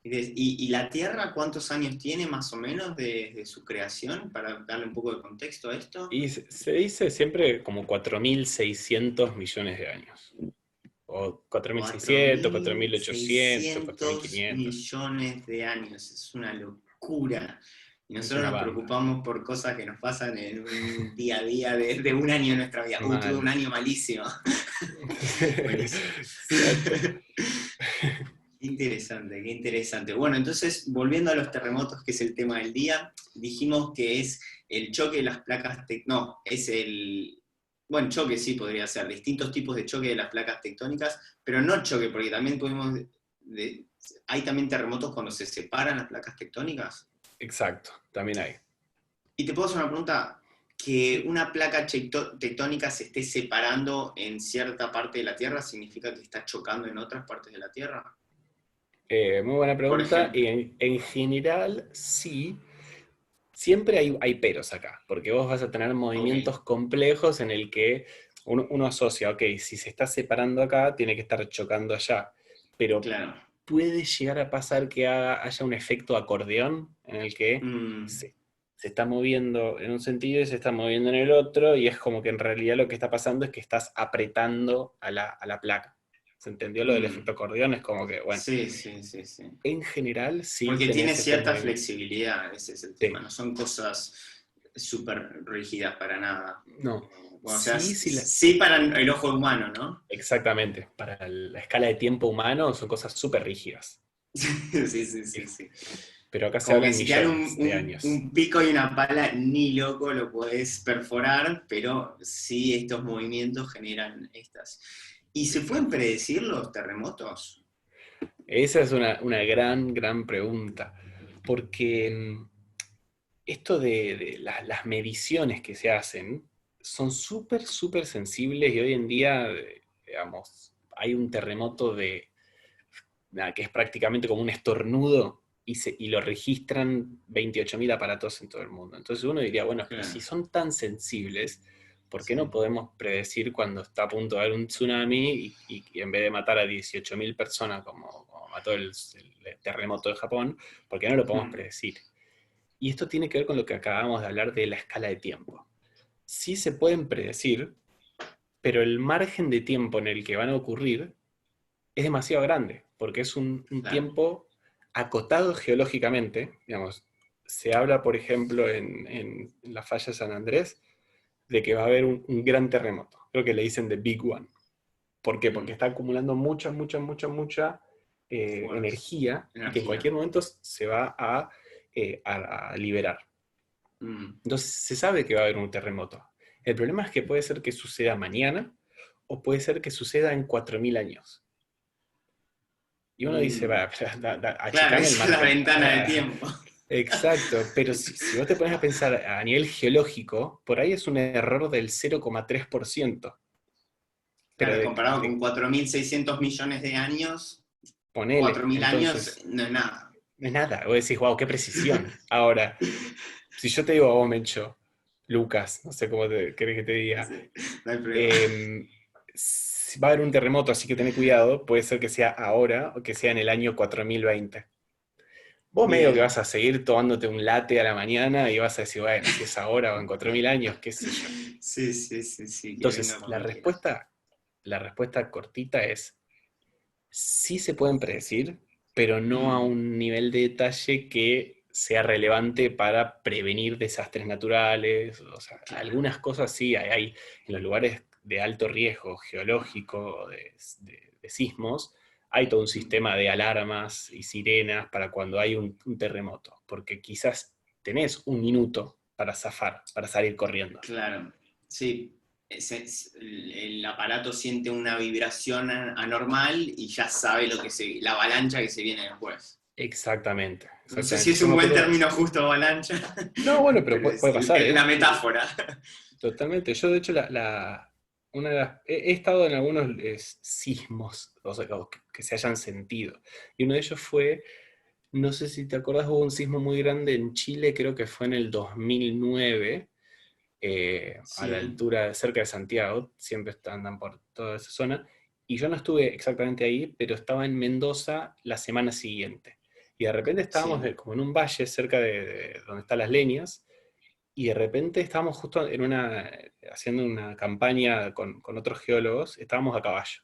¿Y la Tierra cuántos años tiene más o menos desde su creación? Para darle un poco de contexto a esto. Y se dice siempre como 4.600 millones de años. O 4.600, 4.800, 4.600 4.500. millones de años. Es una locura. Y Es nosotros una nos banda. preocupamos por cosas que nos pasan en un día a día de un año de nuestra vida. Tuve un Mal. año malísimo. Buenísimo. Exacto. Qué interesante, qué interesante. Bueno, entonces, volviendo a los terremotos, que es el tema del día, dijimos que es el choque de las placas no, es el, bueno, choque sí podría ser, distintos tipos de choque de las placas tectónicas, pero no choque, porque también hay también terremotos cuando se separan las placas tectónicas. Exacto, también hay. Y te puedo hacer una pregunta, que Sí. una placa tectónica se esté separando en cierta parte de la Tierra, ¿significa que está chocando en otras partes de la Tierra? Muy buena Por pregunta. ejemplo. Y en general, sí. Siempre hay peros acá, porque vos vas a tener Ok. movimientos complejos en el que uno asocia, ok, si se está separando acá, tiene que estar chocando allá. Pero Claro. puede llegar a pasar que haya un efecto acordeón en el que Mm, se está moviendo en un sentido y se está moviendo en el otro, y es como que en realidad lo que está pasando es que estás apretando a la placa. ¿Se entendió lo del efecto mm. acordeón? Es como que, bueno, Sí, sí, sí, sí. en general sí Porque tiene tenés estos cierta movimientos. flexibilidad, ese es el tema. Sí, No son cosas súper rígidas para nada. no. Bueno, o sea, Sí, sí, sí para el ojo humano, ¿no? exactamente. Para la escala de tiempo humano son cosas súper rígidas. Sí, sí, Sí. sí, sí. Pero acá se Como que hablan si te dan millones de años. un pico y una pala, ni loco lo podés perforar, pero sí estos movimientos generan estas. ¿Y se pueden Exacto. predecir los terremotos? Esa es una gran pregunta. Porque esto de las mediciones que se hacen son súper sensibles y hoy en día, digamos, hay un terremoto nada, que es prácticamente como un estornudo y lo registran 28.000 aparatos en todo el mundo. Entonces uno diría, bueno, pero si Claro, son tan sensibles, ¿por qué no sí. podemos predecir cuando está a punto de haber un tsunami y en vez de matar a 18.000 personas como mató el terremoto de Japón, ¿por qué no lo podemos Mm, predecir? Y esto tiene que ver con lo que acabamos de hablar de la escala de tiempo. Sí se pueden predecir, pero el margen de tiempo en el que van a ocurrir es demasiado grande, porque es un claro. tiempo acotado geológicamente. Digamos, se habla, por ejemplo, en la falla de San Andrés, de que va a haber un gran terremoto. Creo que le dicen The Big One. ¿Por qué? Porque Mm, está acumulando mucha fuerza, energía y que en energía. cualquier momento se va a liberar. Mm, Entonces se sabe que va a haber un terremoto. El problema es que puede ser que suceda mañana o puede ser que suceda en 4.000 años. Y uno dice, mm. va, Claro, achicame el esa es la margen. ventana de tiempo. Exacto, pero si vos te pones a pensar a nivel geológico, por ahí es un error del 0,3%. Pero Claro, comparado con 4.600 millones de años, ponele, 4.000 años entonces, no es nada. no es nada. Vos decís, wow, qué precisión. Ahora, si yo te digo a vos, Mencho, Lucas, no sé cómo querés que te diga, Sí, no hay problema. si va a haber un terremoto, así que tené cuidado, puede ser que sea ahora o que sea en el año 4020. Vos medio que vas Bien. a seguir tomándote un latte a la mañana y vas a decir, bueno, si es ahora o en 4.000 años, qué sé yo. Sí, sí, sí, sí, que venga Entonces, cuando quiera. la respuesta cortita es, sí se pueden predecir, pero no a Mm, un nivel de detalle que sea relevante para prevenir desastres naturales. O sea, claro. algunas cosas sí hay en los lugares de alto riesgo geológico, de sismos, hay todo un Mm, sistema de alarmas y sirenas para cuando hay un terremoto, porque quizás tenés un minuto para zafar, para salir corriendo. claro. Sí. el aparato siente una vibración anormal y ya sabe la avalancha que se viene después. Exactamente, No sé si exactamente. es Yo un me buen acuerdo. término justo avalancha, No, bueno, pero pero puede es pasar, la ¿eh? metáfora. Totalmente. Yo, de hecho, una de he estado en algunos sismos, o sea, que se hayan sentido. Y uno de ellos fue, no sé si te acordás, hubo un sismo muy grande en Chile, creo que fue en el 2009, a la Sí, altura, cerca de Santiago, siempre andan por toda esa zona. Y yo no estuve exactamente ahí, pero estaba en Mendoza la semana siguiente. Y de repente estábamos sí. como en un valle cerca de donde están las leñas, y de repente estábamos justo haciendo una campaña con otros geólogos, estábamos a caballo.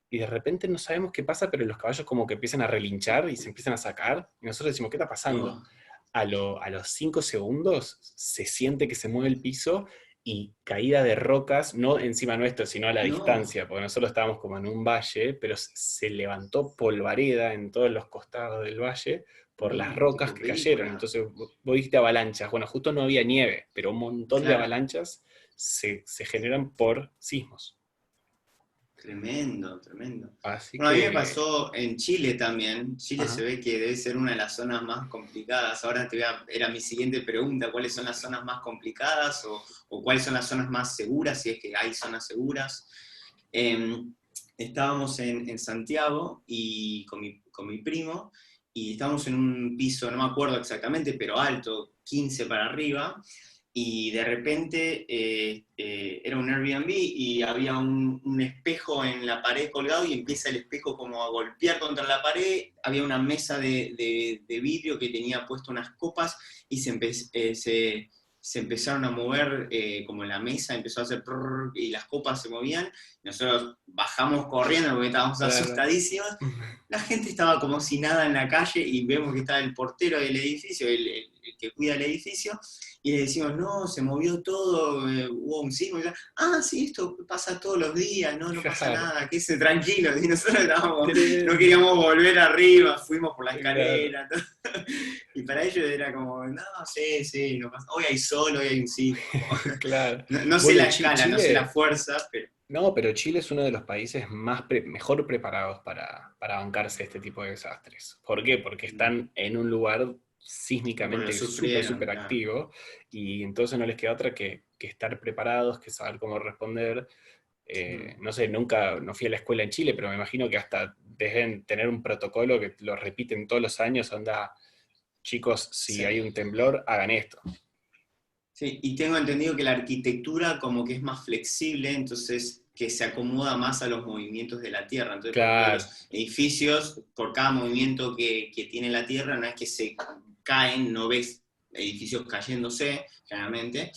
Y de repente no sabemos qué pasa, pero los caballos como que empiezan a relinchar y se empiezan a sacar. Y nosotros decimos, ¿qué está pasando? Oh, A los 5 segundos se siente que se mueve el piso y caída de rocas, no encima nuestro, sino a la no, distancia, porque nosotros estábamos como en un valle, pero se levantó polvareda en todos los costados del valle por las no, rocas tipo que cayeron. película. Entonces vos dijiste avalanchas. Bueno, justo no había nieve, pero un montón de Claro, avalanchas se generan por sismos. tremendo, tremendo. Así Bueno, a mí me que, pasó en Chile también. Chile se ajá. ve que debe ser una de las zonas más complicadas. Ahora era mi siguiente pregunta, ¿cuáles son las zonas más complicadas o cuáles son las zonas más seguras, si es que hay zonas seguras? Eh, Estábamos en Santiago y con mi primo y estábamos en un piso, no me acuerdo exactamente, pero alto, 15 para arriba, y de repente era un Airbnb y había un espejo en la pared colgado y empieza el espejo como a golpear contra la pared, había una mesa de vidrio que tenía puesto unas copas y se empezaron a mover como la mesa, empezó a hacer prrr, y las copas se movían, nosotros bajamos corriendo porque estábamos Claro. asustadísimos, la gente estaba como si nada en la calle y vemos que estaba el portero del edificio, el que cuida el edificio, y le decimos, no, se movió todo, hubo un sismo. Y ya, ah, sí, esto pasa todos los días, no, no pasa Claro. nada, quédese tranquilo. Y nosotros no Tremendo. queríamos volver arriba, fuimos por la Claro, escalera. Todo. Y para ellos era como, no, sí, sí, no pasa. Hoy hay sol, hoy hay un sismo. Como, claro. no sé Bueno, la escala, no sé la Chile, fuerza, pero... no, pero Chile es uno de los países mejor preparados para bancarse este tipo de desastres. ¿Por qué? Porque están en un lugar Porque lo sísmicamente súper, sufrieron, súper claro. activo, y entonces no les queda otra que estar preparados, que saber cómo responder. Mm. No sé, nunca no fui a la escuela en Chile, pero me imagino que hasta deben tener un protocolo que lo repiten todos los años, onda, chicos, si Sí. hay un temblor, hagan esto. Sí, y tengo entendido que la arquitectura como que es más flexible, entonces que se acomoda más a los movimientos de la Tierra. Entonces, por ejemplo, Claro, los edificios, por cada movimiento que tiene la Tierra, no es que se caen, no ves edificios cayéndose, generalmente,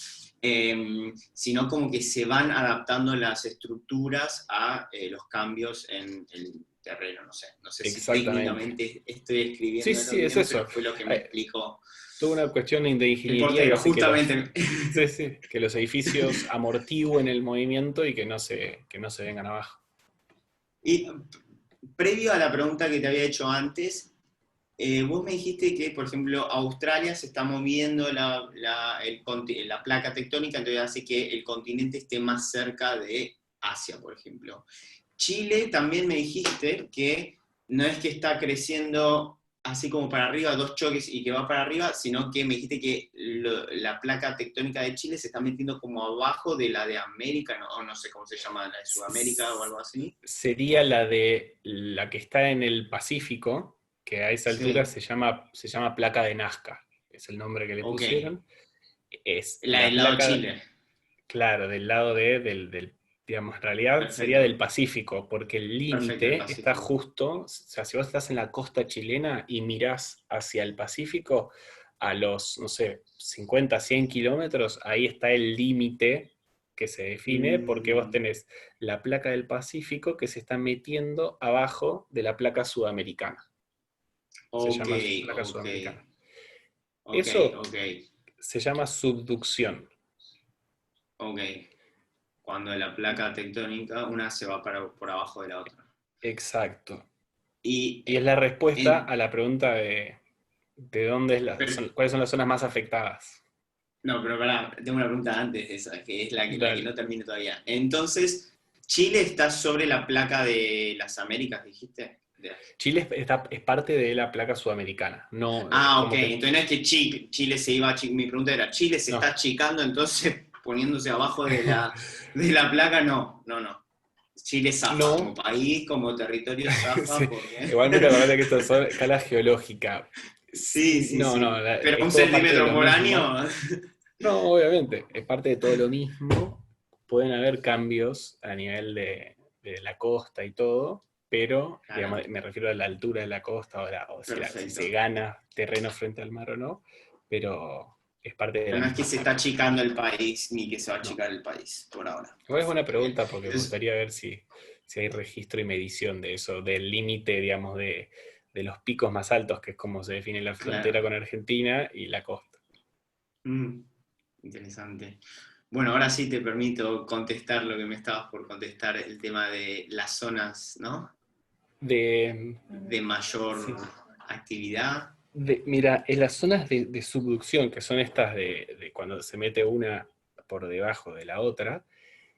sino como que se van adaptando las estructuras a los cambios en el terreno, no sé si exactamente. técnicamente estoy Sí, escribiéndolo sí, es bien, pero eso. fue lo que me Hay explicó toda una cuestión de el ingeniería que portero, hace que justamente. sí, sí, que los edificios amortigüen el movimiento y que no se vengan abajo. Y previo a la pregunta que te había hecho antes, vos me dijiste que, por ejemplo, Australia se está moviendo la placa tectónica, entonces hace que el continente esté más cerca de Asia, por ejemplo. Chile también me dijiste que no es que está creciendo así como para arriba, dos choques y que va para arriba, sino que me dijiste que la placa tectónica de Chile se está metiendo como abajo de la de América, o no sé cómo se llama, la de Sudamérica o algo así. Sería la que está en el Pacífico, que a esa altura Sí, se llama placa de Nazca, es el nombre que le ok. pusieron. Es La la del lado placa, Chile. claro, del lado digamos, en realidad sería Perfecto, del Pacífico, porque el perfecto, el límite está Pacífico. justo, o sea, si vos estás en la costa chilena y mirás hacia el Pacífico, a los, no sé, 50, 100 kilómetros, ahí está el límite que se define, porque vos Mm, tenés la placa del Pacífico que se está metiendo abajo de la placa sudamericana. Se ok, llama placa ok, sudamericana. ok, Eso ok, se llama subducción. ok. Cuando la placa tectónica, una se va por abajo de la otra. Exacto. Y Y es la respuesta en, a la pregunta de dónde es pero, cuáles son las zonas más afectadas. No, pero pará, tengo una pregunta antes de esa, que es la que Dale. no termino todavía. Entonces, ¿Chile está sobre la placa de las Américas, dijiste? Es parte de la placa sudamericana, no, es Ah, ok. como que, Entonces no es que Chile se iba a mi pregunta era, ¿Chile se está no. achicando entonces poniéndose abajo de la placa? No, no, no. Chile zafa como No, país, como territorio zafa, sí. porque... Igualmente acordate que esto es escala geológica. Sí, sí, No, no, sí. Pero un es todo parte de centímetro lo por mismo. año. No, obviamente, es parte de todo lo mismo. Pueden haber cambios a nivel de la costa y todo, pero, Claro, digamos, me refiero a la altura de la costa o si se perfecto. gana terreno frente al mar o no, pero es parte de Pero la no es que misma se está placa. achicando el país, ni que se va a No. achicar el país, por ahora. Igual es buena Perfecto, bien. pregunta porque me Entonces, gustaría ver si hay registro y medición de eso, del límite, digamos, de los picos más altos, que es como se define la frontera claro. con Argentina y la costa. Mm, interesante. Bueno, ahora sí te permito contestar lo que me estabas por contestar, el tema de las zonas, ¿no? De, De mayor sí, actividad. mira, en las zonas de subducción, que son estas de cuando se mete una por debajo de la otra,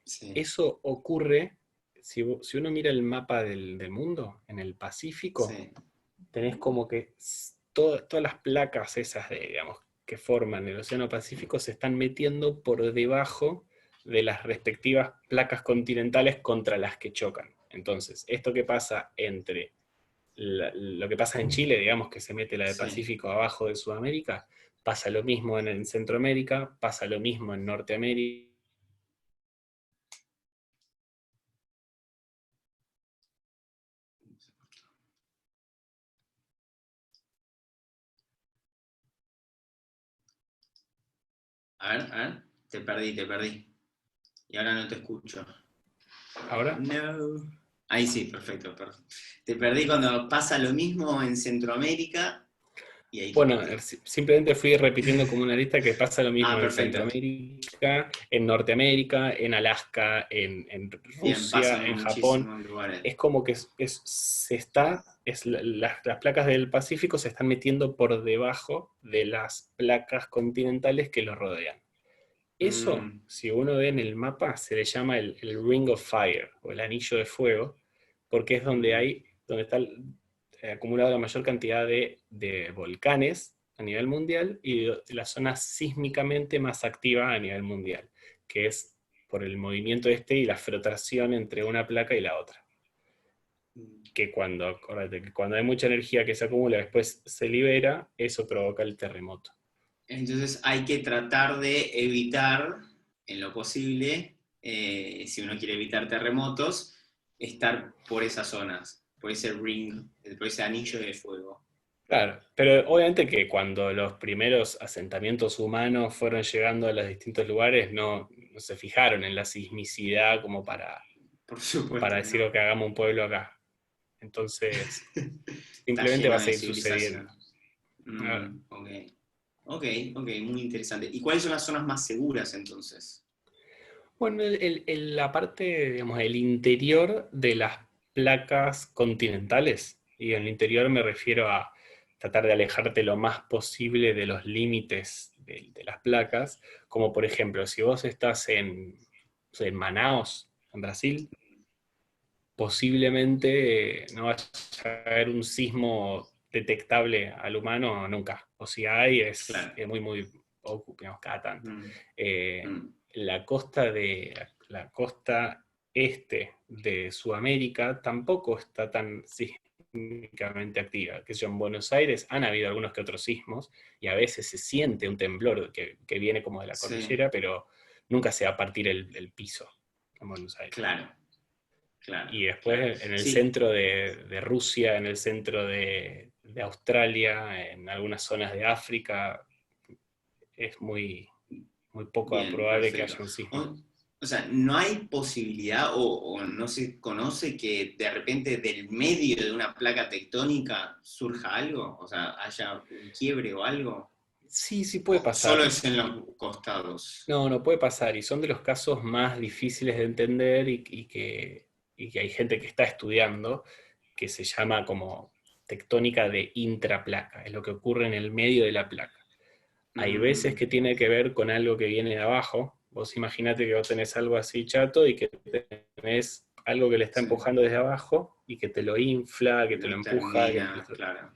Sí, eso ocurre, si uno mira el mapa del mundo, en el Pacífico, sí. tenés como que todas las placas esas digamos, que forman el Océano Pacífico se están metiendo por debajo de las respectivas placas continentales contra las que chocan. Entonces, esto que pasa entre lo que pasa en Chile, digamos que se mete la de Sí. Pacífico abajo de Sudamérica, pasa lo mismo en Centroamérica, pasa lo mismo en Norteamérica. A ver, te perdí. Y ahora no te escucho. Ahora, No. Ahí sí, perfecto, perfecto. Te perdí cuando pasa lo mismo en Centroamérica y ahí te bueno, perdí. simplemente fui repitiendo como una lista que pasa lo Ah, mismo en perfecto. Centroamérica, en Norteamérica, en Alaska, en Bien, pasa Rusia, en en Japón. muchísimos lugares. Es como que las placas del Pacífico se están metiendo por debajo de las placas continentales que lo rodean. Eso, Mm, si uno ve en el mapa, se le llama el Ring of Fire o el anillo de fuego, porque es mm, donde está acumulada la mayor cantidad de volcanes a nivel mundial y la zona sísmicamente más activa a nivel mundial, que es por el movimiento y la frotación entre una placa y la otra. mm. Acuérdate, que cuando hay mucha energía que se acumula, después se libera, eso provoca el terremoto. Entonces hay que tratar de evitar, en lo posible, si uno quiere evitar terremotos, estar por esas zonas, por ese ring, por ese anillo de fuego. Claro, pero obviamente que cuando los primeros asentamientos humanos fueron llegando a los distintos lugares, no se fijaron en la sismicidad como Por para supuesto que decir no. que hagamos un pueblo acá. Entonces, Está simplemente va a lleno de seguir sucediendo. civilización. A ver, Ok. Ok, ok, muy interesante. ¿Y cuáles son las zonas más seguras entonces? bueno, la parte, digamos, el interior de las placas continentales, y en el interior me refiero a tratar de alejarte lo más posible de los límites de las placas, como por ejemplo, si vos estás no sé, en Manaos, en Brasil, posiblemente no vaya a haber un sismo detectable al humano nunca. O si hay, Claro. es muy, muy poco, digamos, cada tanto. Mm, Eh, mm, la costa este de Sudamérica tampoco está tan sísmicamente activa. Que yo, en Buenos Aires han habido algunos que otros sismos y a veces se siente un temblor que viene como de la sí, cordillera, pero nunca se va a partir el piso en Buenos Aires. claro, claro, Y claro. después en el Sí, centro de Rusia, en el centro de Australia, en algunas zonas de África, es muy, muy poco bien, probable que perfecto. haya un sismo. O sea, ¿no hay posibilidad o no se conoce que de repente del medio de una placa tectónica surja algo? O sea, haya un quiebre o algo. Sí, sí puede ¿O solo pasar. es en los costados? No puede pasar. Y son de los casos más difíciles de entender y que hay gente que está estudiando, que se llama como tectónica de intraplaca. Es lo que ocurre en el medio de la placa. Hay veces que tiene que ver con algo que viene de abajo. Vos imaginate que vos tenés algo así chato y que tenés algo que le está Sí, empujando desde abajo y que te lo infla, que te lo lo empuja. termina, claro.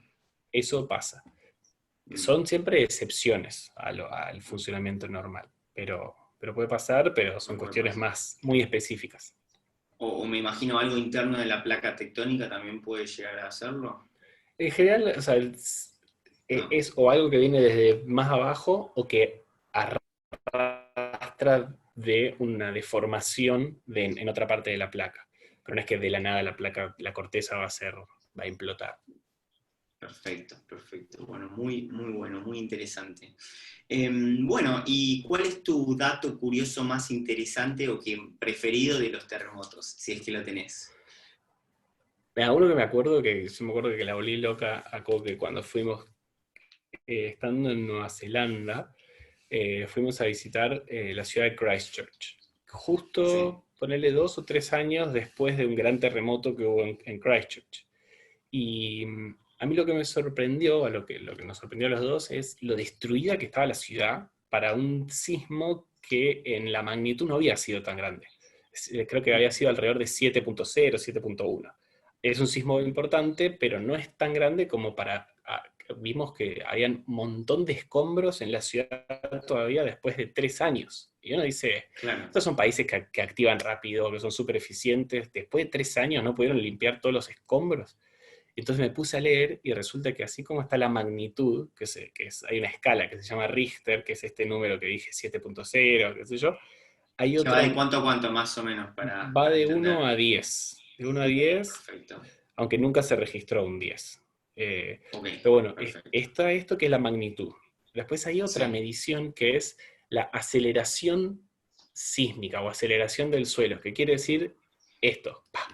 Eso pasa. Mm. Son siempre excepciones al funcionamiento normal, pero puede pasar, pero son No puede cuestiones pasar. más muy específicas. O me imagino algo interno de la placa tectónica también puede llegar a hacerlo. En general, o sea, No, es o algo que viene desde más abajo o que arrastra de una deformación en otra parte de la placa. Pero no es que de la nada la placa, la corteza va a implotar. perfecto, perfecto. Bueno, muy, muy bueno, muy interesante. Bueno, ¿y cuál es tu dato curioso más interesante o que preferido de los terremotos, si es que lo tenés? Uno que me acuerdo, que yo me acuerdo que la volví loca a Coque cuando fuimos, estando en Nueva Zelanda, fuimos a visitar la ciudad de Christchurch. Sí. Justo, ponerle 2 o 3 años después de un gran terremoto que hubo en Christchurch. Y a mí lo que me sorprendió, lo que nos sorprendió a los dos, es lo destruida que estaba la ciudad para un sismo que en la magnitud no había sido tan grande. Creo que había Mm, sido alrededor de 7.0, 7.1. Es un sismo importante, pero no es tan grande como para... Vimos que había un montón de escombros en la ciudad todavía después de 3 años. Y uno dice, claro. estos son países que activan rápido, que son súper eficientes. Después de 3 años no pudieron limpiar todos los escombros. Entonces me puse a leer y resulta que así como está la magnitud, hay una escala que se llama Richter, que es este número que dije 7.0, qué sé yo, hay ¿Que va de otra, cuánto a cuánto más o menos va para de entender? 1 a 10, de 1 a 10, Perfecto. aunque nunca se registró un 10. Ok, Pero bueno, perfecto. está esto que es la magnitud. Después hay otra Sí. medición que es la aceleración sísmica o aceleración del suelo, que quiere decir esto, ¡pah!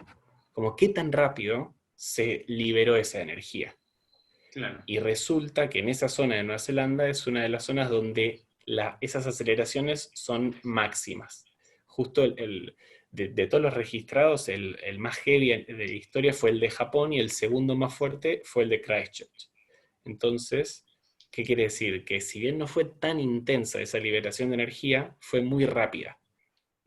Como qué tan rápido se liberó esa energía. Claro. Y resulta que en esa zona de Nueva Zelanda es una de las zonas donde esas aceleraciones son máximas. Justo de todos los registrados, el más heavy de la historia fue el de Japón y el segundo más fuerte fue el de Christchurch. Entonces, ¿qué quiere decir? Que si bien no fue tan intensa esa liberación de energía, fue muy rápida.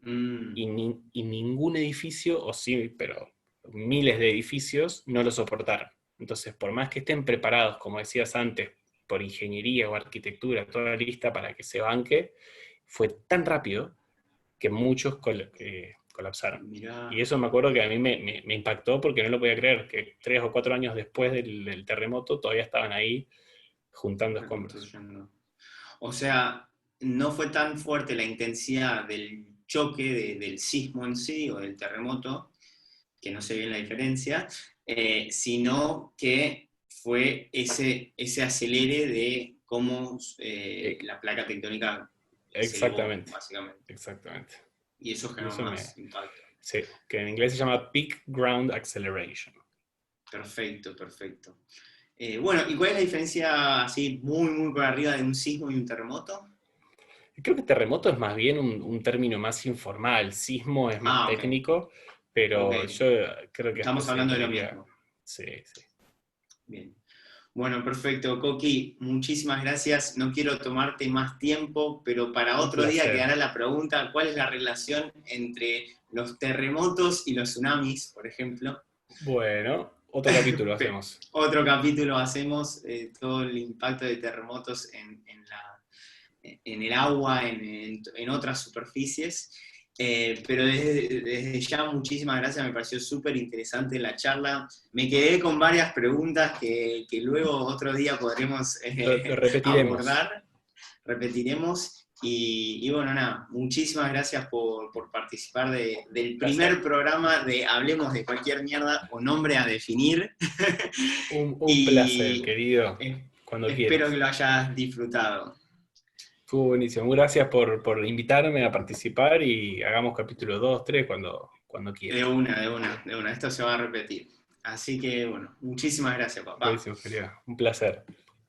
Mm, Y ningún edificio, o sí, pero miles de edificios no lo soportaron. Entonces, por más que estén preparados, como decías antes, por ingeniería o arquitectura, toda lista para que se banque, fue tan rápido que muchos colapsaron. Y mirá. eso me acuerdo que a mí me impactó porque no lo podía creer, que 3 o 4 años después del terremoto todavía estaban ahí juntando escombros. Reconstruyendo. O sea, no fue tan fuerte la intensidad del choque, del sismo en sí o del terremoto, que no sé bien la diferencia, sino que fue ese acelere de cómo E- la placa tectónica se elevó, Exactamente, básicamente. exactamente. Y eso Y generó eso más impacto. sí, que en inglés se llama Peak Ground Acceleration. Perfecto, perfecto. Bueno, ¿y cuál es la diferencia así muy, muy por arriba de un sismo y un terremoto? Creo que terremoto es más bien un término más informal, sismo es más Ah, ok, técnico, ok. pero yo creo que hasta Estamos se hablando de lo podría... mismo. Sí, sí. Bien. Bueno, perfecto, Coqui, muchísimas gracias. No quiero tomarte más tiempo, pero para Un otro día placer. quedará la pregunta, ¿cuál es la relación entre los terremotos y los tsunamis, por ejemplo? Bueno, otro capítulo hacemos. Otro capítulo hacemos, todo el impacto de terremotos en el agua, en otras superficies. Pero desde ya, muchísimas gracias, me pareció súper interesante la charla. Me quedé con varias preguntas que luego otro día podremos Lo repetiremos. abordar, repetiremos. Y bueno, nada, muchísimas gracias por participar del primer Placer. programa de Hablemos de cualquier mierda o nombre a definir. Un placer, Y querido. eh, Cuando espero que quieras. lo hayas disfrutado. Fue buenísimo. Gracias por invitarme a participar y hagamos capítulo 2, 3 cuando De quieras. una, de una, de una. Esto se va a repetir. Así que, bueno, muchísimas gracias, papá. Buenísimo, querido. Un placer.